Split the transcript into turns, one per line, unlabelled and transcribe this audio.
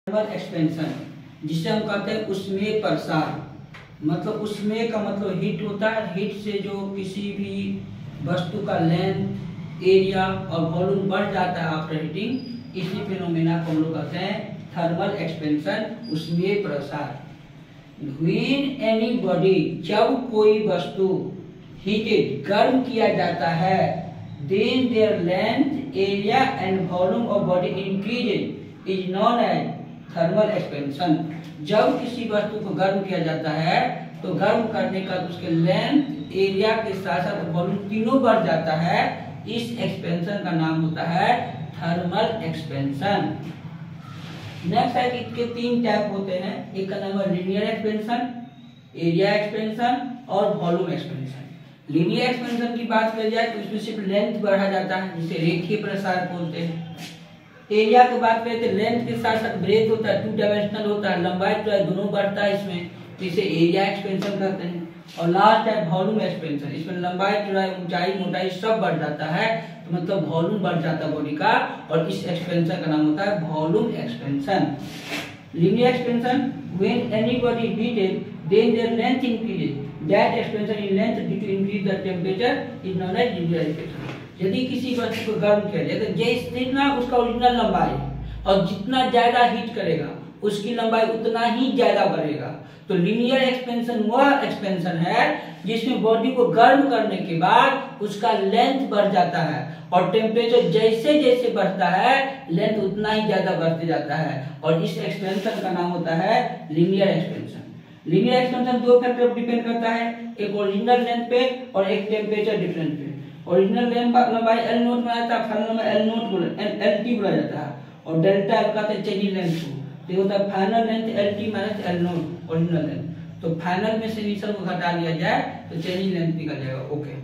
Thermal expansion, जिसे हम कहते हैं उष्मीय प्रसार। मतलब उष्मीय का मतलब हीट होता है। हीट से जो किसी भी वस्तु का लेंथ, एरिया और वॉल्यूम बढ़ जाता है आफ्टर हीटिंग, इसी फिनोमेना को हम लोग कहते हैं थर्मल एक्सपेंशन, उष्मीय प्रसार। व्हेन एनी बॉडी, जब कोई वस्तु हीटेड, गर्म किया जाता है, then their length, area and volume of body increase is known as thermal expansion. जब किसी वस्तु को गर्म किया जाता है तो गर्म करने का उसके लेंथ, एरिया के साथ साथ वॉल्यूम तीनों बढ़ जाता है। इस एक्सपेंशन का नाम होता है थर्मल एक्सपेंशन। नेक्स्ट है कि इसके तीन टाइप होते हैं। एक का नाम है लीनियर एक्सपेंशन, एरिया एक्सपेंशन और वॉल्यूम एक्सपेंशन। लीनियर एक्सपेंशन की बात करी जाए तो इसमें सिर्फ लेंथ बढ़ा जाता है, जिसे रेखीय प्रसार बोलते हैं। एरिया की बात करें तो लेंथ के साथ साथ ब्रेथ होता है, 2 डायमेंशनल होता है, लंबाई चौड़ाई दोनों बढ़ता है इसमें, तो इसे एरिया एक्सपेंशन कहते हैं। और लास्ट है वॉल्यूम एक्सपेंशन, इसमें लंबाई चौड़ाई ऊंचाई मोटाई सब बढ़ जाता है, तो मतलब वॉल्यूम बढ़ जाता है बॉडी का, और इस एक्सपेंशन का नाम होता है volume expansion. Linear expansion, when anybody heated then their length increases, that expansion in length due to increase the temperature is known as linear expansion. यदि किसी वस्तु को गर्म किया जाए तो जितना उसका ओरिजिनल लंबाई और जितना ज्यादा हीट करेगा उसकी लंबाई उतना ही ज्यादा बढ़ेगा। तो लीनियर एक्सपेंशन वह एक्सपेंशन है जिसमें बॉडी को गर्म करने के बाद उसका लेंथ बढ़ जाता है, और टेम्परेचर जैसे जैसे बढ़ता है लेंथ उतना ही ज्यादा बढ़ते जाता है, और इस एक्सपेंशन का नाम होता है लीनियर एक्सपेंशन। लीनियर एक्सपेंशन दो फैक्टर पर डिपेंड करता है, एक ओरिजिनल लेंथ पे और एक टेम्परेचर डिफरेंस पे। ओरिजिनल लेंथ लंबाई एल नोट में आता है, फाइनल लंबाई एल नोट बोला एल टी बोला जाता है, और डेल्टा एल कहते हैं चेंज इन लेंथ को। तो होता है final length L T minus L note original length. तो फाइनल में से इनिशियल को घटा दिया जाए तो चेंज इन लेंथ निकल जाएगा। ओके।